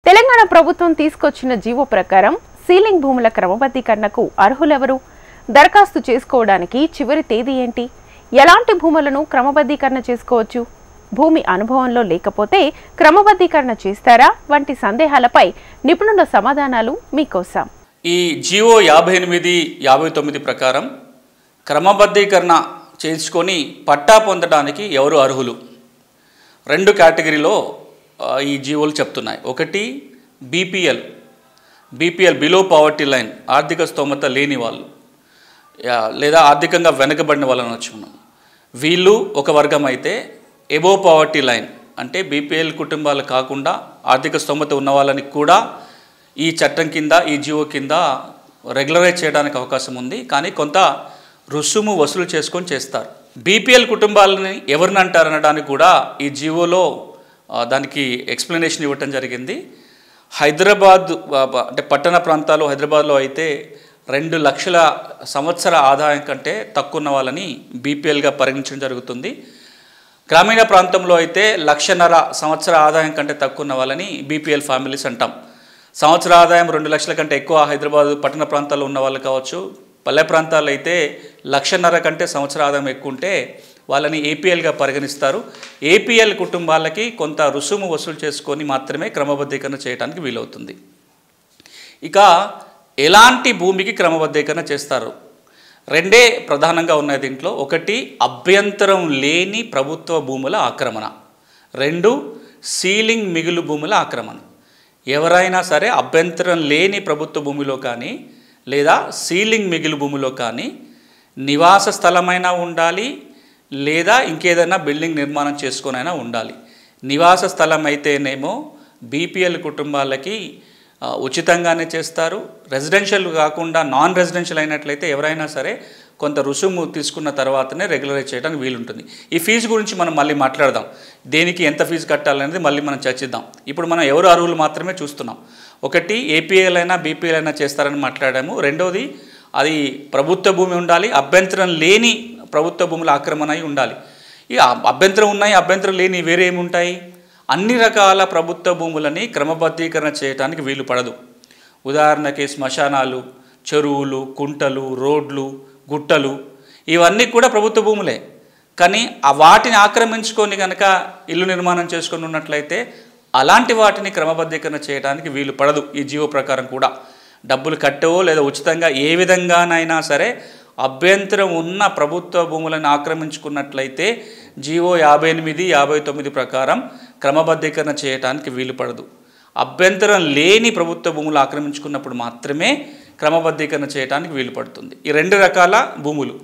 తెలంగాణ ప్రభుత్వం తీసుకొచ్చిన జీవో ప్రకారం సీలింగ్ భూముల క్రమబద్ధీకరణకు అర్హులెవరు? దరఖాస్తు చేసుకోవడానికి చివరి తేదీ ఏంటి? ఎలాంటి భూములను క్రమబద్ధీకరణ చేసుకోవచ్చు? భూమి అనుభవంలో లేకపోతే క్రమబద్ధీకరణ చేస్తారా? వంటి సందేహాలపై నిపుణుల సమాధానాలు మీకోసం. ఈ జీవో 58/59 ప్రకారం క్రమబద్ధీకరణ చేసుకొని పట్టా పొందడానికి ఎవరు అర్హులు? రెండు కేటగిరీలో ఈ జీవోలు చెప్తున్నాయి. ఒకటి బీపీఎల్ బిలో పావర్టీ లైన్, ఆర్థిక స్తోమత లేని వాళ్ళు లేదా ఆర్థికంగా వెనకబడిన వాళ్ళని వచ్చుకున్నాం. వీళ్ళు ఒక వర్గం అయితే ఎబో పావర్టీ లైన్ అంటే బీపీఎల్ కుటుంబాలు కాకుండా ఆర్థిక స్తోమత ఉన్న వాళ్ళని కూడా ఈ చట్టం కింద ఈ జీవో కింద రెగ్యులరైజ్ చేయడానికి అవకాశం ఉంది. కానీ కొంత రుసుము వసూలు చేసుకొని చేస్తారు. బీపీఎల్ కుటుంబాలని ఎవరిని అంటారనడానికి కూడా ఈ జీవోలో దానికి ఎక్స్ప్లెనేషన్ ఇవ్వటం జరిగింది. హైదరాబాద్ అంటే పట్టణ ప్రాంతాలు హైదరాబాద్లో అయితే 2 లక్షల సంవత్సర ఆదాయం కంటే తక్కువ ఉన్న వాళ్ళని బీపీఎల్గా పరిగణించడం జరుగుతుంది. గ్రామీణ ప్రాంతంలో అయితే 1,50,000 సంవత్సర ఆదాయం కంటే తక్కువ ఉన్న వాళ్ళని బీపీఎల్ ఫ్యామిలీస్ అంటాం. సంవత్సర ఆదాయం 2 లక్షల కంటే ఎక్కువ హైదరాబాద్ పట్టణ ప్రాంతాల్లో ఉన్న వాళ్ళు కావచ్చు. పల్లె ప్రాంతాల్లో అయితే 1,50,000 కంటే సంవత్సర ఆదాయం ఎక్కువ ఉంటే వాళ్ళని ఏపీఎల్గా పరిగణిస్తారు. ఏపీఎల్ కుటుంబాలకి కొంత రుసుము వసూలు చేసుకొని మాత్రమే క్రమబద్ధీకరణ చేయడానికి వీలవుతుంది. ఇక ఎలాంటి భూమికి క్రమబద్ధీకరణ చేస్తారు? రెండే ప్రధానంగా ఉన్నాయి దీంట్లో. ఒకటి అభ్యంతరం లేని ప్రభుత్వ భూముల ఆక్రమణ, 2 సీలింగ్ మిగులు భూముల ఆక్రమణ. ఎవరైనా సరే అభ్యంతరం లేని ప్రభుత్వ భూమిలో కానీ లేదా సీలింగ్ మిగులు భూమిలో కానీ నివాస స్థలమైనా ఉండాలి లేదా ఇంకేదైనా బిల్డింగ్ నిర్మాణం చేసుకొనైనా ఉండాలి. నివాస స్థలం అయితేనేమో బీపీఎల్ కుటుంబాలకి ఉచితంగానే చేస్తారు. రెసిడెన్షియల్ కాకుండా నాన్ రెసిడెన్షియల్ అయినట్లయితే ఎవరైనా సరే కొంత రుసుము తీసుకున్న తర్వాతనే రెగ్యులరైజ్ చేయడానికి వీలుంటుంది. ఈ ఫీజు గురించి మనం మళ్ళీ మాట్లాడదాం. దేనికి ఎంత ఫీజు కట్టాలనేది మళ్ళీ మనం చర్చిద్దాం. ఇప్పుడు మనం ఎవరు అర్హులు మాత్రమే చూస్తున్నాం. ఒకటి ఏపీఎల్ అయినా బీపీఎల్ అయినా చేస్తారని మాట్లాడాము. రెండోది అది ప్రభుత్వ భూమి ఉండాలి, అభ్యంతరం లేని ప్రభుత్వ భూముల ఆక్రమణ అయి ఉండాలి. ఇక అభ్యంతరం ఉన్నాయి, అభ్యంతరం లేని వేరే ఏముంటాయి? అన్ని రకాల ప్రభుత్వ భూములని క్రమబద్ధీకరణ చేయడానికి వీలు పడదు. ఉదాహరణకి శ్మశానాలు, చెరువులు, కుంటలు, రోడ్లు, గుట్టలు ఇవన్నీ కూడా ప్రభుత్వ భూములే. కానీ వాటిని ఆక్రమించుకొని కనుక ఇల్లు నిర్మాణం చేసుకొని ఉన్నట్లయితే అలాంటి వాటిని క్రమబద్ధీకరణ చేయడానికి వీలు పడదు. ఈ జీవో ప్రకారం కూడా డబ్బులు కట్టవో లేదా ఉచితంగా ఏ విధంగానైనా సరే అభ్యంతరం ఉన్న ప్రభుత్వ భూములను ఆక్రమించుకున్నట్లయితే జీవో 58/59 ప్రకారం క్రమబద్ధీకరణ చేయడానికి వీలు పడదు. అభ్యంతరం లేని ప్రభుత్వ భూములు ఆక్రమించుకున్నప్పుడు మాత్రమే క్రమబద్ధీకరణ చేయడానికి వీలు పడుతుంది. ఈ 2 రకాల భూములు,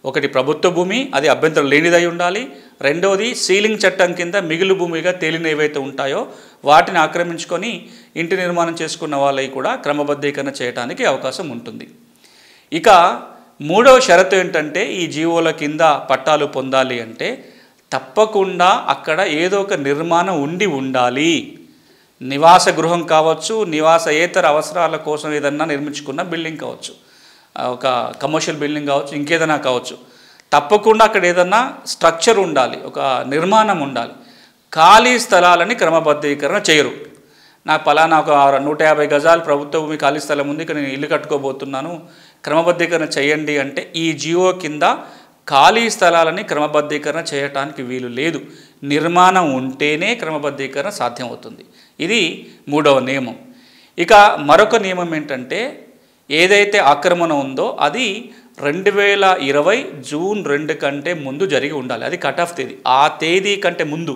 ఒకటి ప్రభుత్వ భూమి, అది అభ్యంతరం లేనిదై ఉండాలి. రెండవది సీలింగ్ చట్టం కింద మిగులు భూమిగా తేలిన ఏవైతే ఉంటాయో వాటిని ఆక్రమించుకొని ఇంటి నిర్మాణం చేసుకున్న వాళ్ళవి కూడా క్రమబద్ధీకరణ చేయడానికి అవకాశం ఉంటుంది. ఇక 3వ షరతు ఏంటంటే ఈ జీవోల కింద పట్టాలు పొందాలి అంటే తప్పకుండా అక్కడ ఏదో ఒక నిర్మాణం ఉండాలి. నివాస గృహం కావచ్చు, నివాసేతర అవసరాల కోసం ఏదన్నా నిర్మించుకున్న బిల్డింగ్ కావచ్చు, ఒక కమర్షియల్ బిల్డింగ్ కావచ్చు, ఇంకేదైనా కావచ్చు. తప్పకుండా అక్కడ ఏదన్నా స్ట్రక్చర్ ఉండాలి, ఒక నిర్మాణం ఉండాలి. ఖాళీ స్థలాలని క్రమబద్ధీకరణ చేయరు. నాకు పలానా ఒక 150 గజాలు ప్రభుత్వ భూమి ఖాళీ స్థలం ఉంది, ఇక్కడ నేను ఇల్లు కట్టుకోబోతున్నాను, క్రమబద్ధీకరణ చేయండి అంటే ఈ జీవో కింద ఖాళీ స్థలాలని క్రమబద్ధీకరణ చేయటానికి వీలు లేదు. నిర్మాణం ఉంటేనే క్రమబద్ధీకరణ సాధ్యమవుతుంది. ఇది 3వ నియమం. ఇక మరొక నియమం ఏంటంటే ఏదైతే ఆక్రమణ ఉందో అది 2020 జూన్ 2 కంటే ముందు జరిగి ఉండాలి. అది కట్ ఆఫ్ తేదీ. ఆ తేదీ కంటే ముందు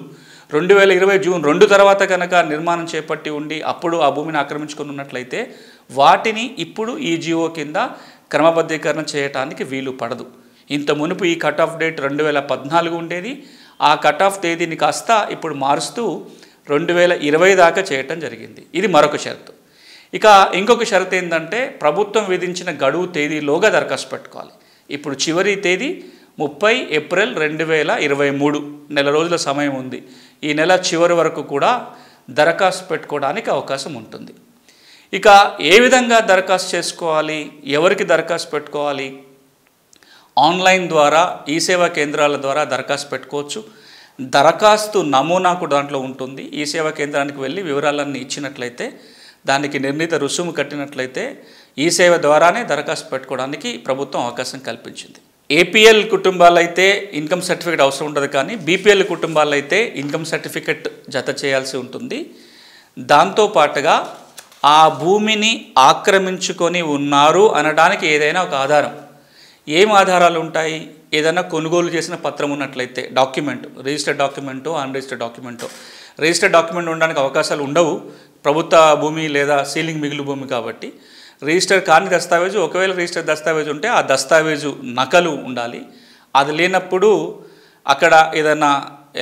2020 జూన్ 2 తర్వాత కనుక నిర్మాణం చేపట్టి ఉండి అప్పుడు ఆ భూమిని ఆక్రమించుకుని ఉన్నట్లయితే వాటిని ఇప్పుడు ఈ జీవో కింద క్రమబద్ధీకరణ చేయడానికి వీలు పడదు. ఇంత మునుపు ఈ కట్ ఆఫ్ డేట్ 2014 ఉండేది. ఆ కట్ ఆఫ్ తేదీని కాస్త ఇప్పుడు మారుస్తూ 2020 దాకా చేయటం జరిగింది. ఇది మరొక షరతు. ఇక ఇంకొక షరతు ఏంటంటే ప్రభుత్వం విధించిన గడువు తేదీలోగా దరఖాస్తు పెట్టుకోవాలి. ఇప్పుడు చివరి తేదీ 30 ఏప్రిల్ 2023, నెల రోజుల సమయం ఉంది. ఈ నెల చివరి వరకు కూడా దరఖాస్తు పెట్టుకోవడానికి అవకాశం ఉంటుంది. ఇక ఏ విధంగా దరఖాస్తు చేసుకోవాలి, ఎవరికి దరఖాస్తు పెట్టుకోవాలి? ఆన్లైన్ ద్వారా ఈ సేవా కేంద్రాల ద్వారా దరఖాస్తు పెట్టుకోవచ్చు. దరఖాస్తు నమూనా కూడా దాంట్లో ఉంటుంది. ఈ సేవా కేంద్రానికి వెళ్ళి వివరాలన్నీ ఇచ్చినట్లయితే, దానికి నిర్ణీత రుసుము కట్టినట్లయితే ఈ సేవ ద్వారానే దరఖాస్తు పెట్టుకోవడానికి ప్రభుత్వం అవకాశం కల్పించింది. ఏపీఎల్ కుటుంబాలైతే ఇన్కమ్ సర్టిఫికేట్ అవసరం ఉండదు, కానీ బీపీఎల్ కుటుంబాలైతే ఇన్కమ్ సర్టిఫికేట్ జత చేయాల్సి ఉంటుంది. దాంతోపాటుగా ఆ భూమిని ఆక్రమించుకొని ఉన్నారు అనడానికి ఏదైనా ఒక ఆధారం. ఏం ఆధారాలు ఉంటాయి? ఏదైనా కొనుగోలు చేసిన పత్రం ఉన్నట్లయితే, డాక్యుమెంట్, రిజిస్టర్డ్ డాక్యుమెంటో అన్రిజిస్టర్డ్ డాక్యుమెంటో. రిజిస్టర్డ్ డాక్యుమెంట్ ఉండడానికి అవకాశాలు ఉండవు, ప్రభుత్వ భూమి లేదా సీలింగ్ మిగులు భూమి కాబట్టి. రిజిస్టర్ కాని దస్తావేజు, ఒకవేళ రిజిస్టర్ దస్తావేజు ఉంటే ఆ దస్తావేజు నకలు ఉండాలి. అది లేనప్పుడు అక్కడ ఏదైనా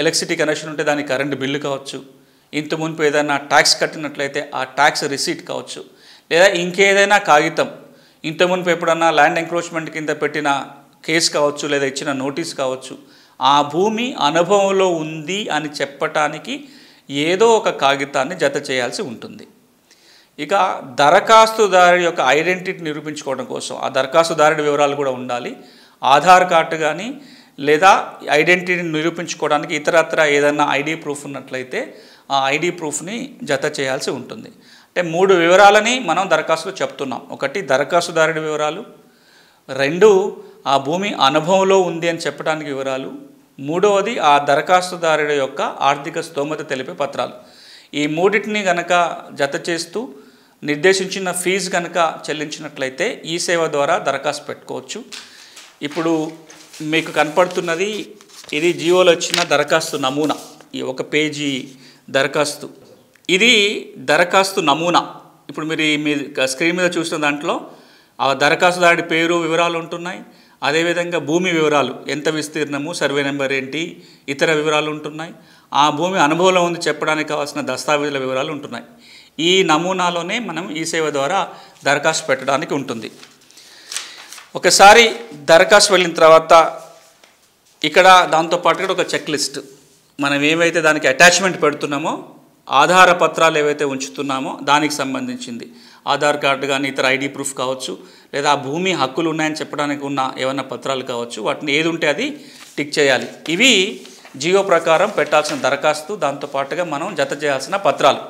ఎలక్ట్రిసిటీ కనెక్షన్ ఉంటే దానికి కరెంటు బిల్లు కావచ్చు, ఇంత మునుపు ఏదైనా ట్యాక్స్ కట్టినట్లయితే ఆ ట్యాక్స్ రిసీట్ కావచ్చు, లేదా ఇంకేదైనా కాగితం, ఇంత మునుపు ఎప్పుడన్నా ల్యాండ్ ఎంక్రోచ్మెంట్ కింద పెట్టిన కేసు కావచ్చు, లేదా ఇచ్చిన నోటీస్ కావచ్చు. ఆ భూమి అనుభవంలో ఉంది అని చెప్పటానికి ఏదో ఒక కాగితాన్ని జత చేయాల్సి ఉంటుంది. ఇక దరఖాస్తుదారు యొక్క ఐడెంటిటీ నిరూపించుకోవడం కోసం ఆ దరఖాస్తుదారుడి వివరాలు కూడా ఉండాలి. ఆధార్ కార్డు కానీ లేదా ఐడెంటిటీని నిరూపించుకోవడానికి ఇతరత్ర ఏదైనా ఐడి ప్రూఫ్ ఉన్నట్లయితే ఆ ఐడి ప్రూఫ్ని జత చేయాల్సి ఉంటుంది. అంటే 3 వివరాలని మనం దరఖాస్తులో చెప్తున్నాం. ఒకటి దరఖాస్తుదారుడి వివరాలు, 2 ఆ భూమి అనుభవంలో ఉంది అని చెప్పడానికి వివరాలు, 3వది ఆ దరఖాస్తుదారుడి యొక్క ఆర్థిక స్తోమత తెలిపే పత్రాలు. ఈ 3టిని కనుక జత చేస్తూ నిర్దేశించిన ఫీజు కనుక చెల్లించినట్లయితే ఈ సేవ ద్వారా దరఖాస్తు పెట్టుకోవచ్చు. ఇప్పుడు మీకు కనపడుతున్నది ఇది జియోలో వచ్చిన దరఖాస్తు నమూనా. ఈ 1 పేజీ దరఖాస్తు, ఇది దరఖాస్తు నమూనా. ఇప్పుడు మీరు మీ స్క్రీన్ మీద చూస్తున్న దాంట్లో ఆ దరఖాస్తుదారుడి పేరు వివరాలు ఉంటున్నాయి. అదేవిధంగా భూమి వివరాలు, ఎంత విస్తీర్ణము, సర్వే నెంబర్ ఏంటి, ఇతర వివరాలు ఉంటున్నాయి. ఆ భూమి అనుభవంలో ఉంది చెప్పడానికి కావాల్సిన దస్తావేజుల వివరాలు ఉంటున్నాయి. ఈ నమూనాలోనే మనం ఈ సేవ ద్వారా దరఖాస్తు పెట్టడానికి ఉంటుంది. ఒకసారి దరఖాస్తు వెళ్ళిన తర్వాత ఇక్కడ దాంతోపాటుగా ఒక చెక్ లిస్ట్, మనం ఏవైతే దానికి అటాచ్మెంట్ పెడుతున్నామో, ఆధార పత్రాలు ఏవైతే ఉంచుతున్నామో దానికి సంబంధించింది, ఆధార్ కార్డు కానీ ఇతర ఐడి ప్రూఫ్ కావచ్చు, లేదా ఆ భూమి హక్కులు ఉన్నాయని చెప్పడానికి ఉన్న ఏమైనా పత్రాలు కావచ్చు, వాటిని ఏది ఉంటే అది టిక్ చేయాలి. ఇవి జియో ప్రకారం పెట్టాల్సిన దరఖాస్తు, దాంతోపాటుగా మనం జత చేయాల్సిన పత్రాలు.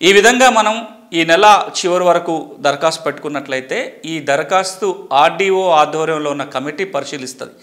ఈ విధంగా మనం ఈ నెల చివరి వరకు దరఖాస్తు పెట్టుకున్నట్లయితే ఈ దరఖాస్తు ఆర్డీఓ ఆధ్వర్యంలో ఉన్న కమిటీ పరిశీలిస్తుంది.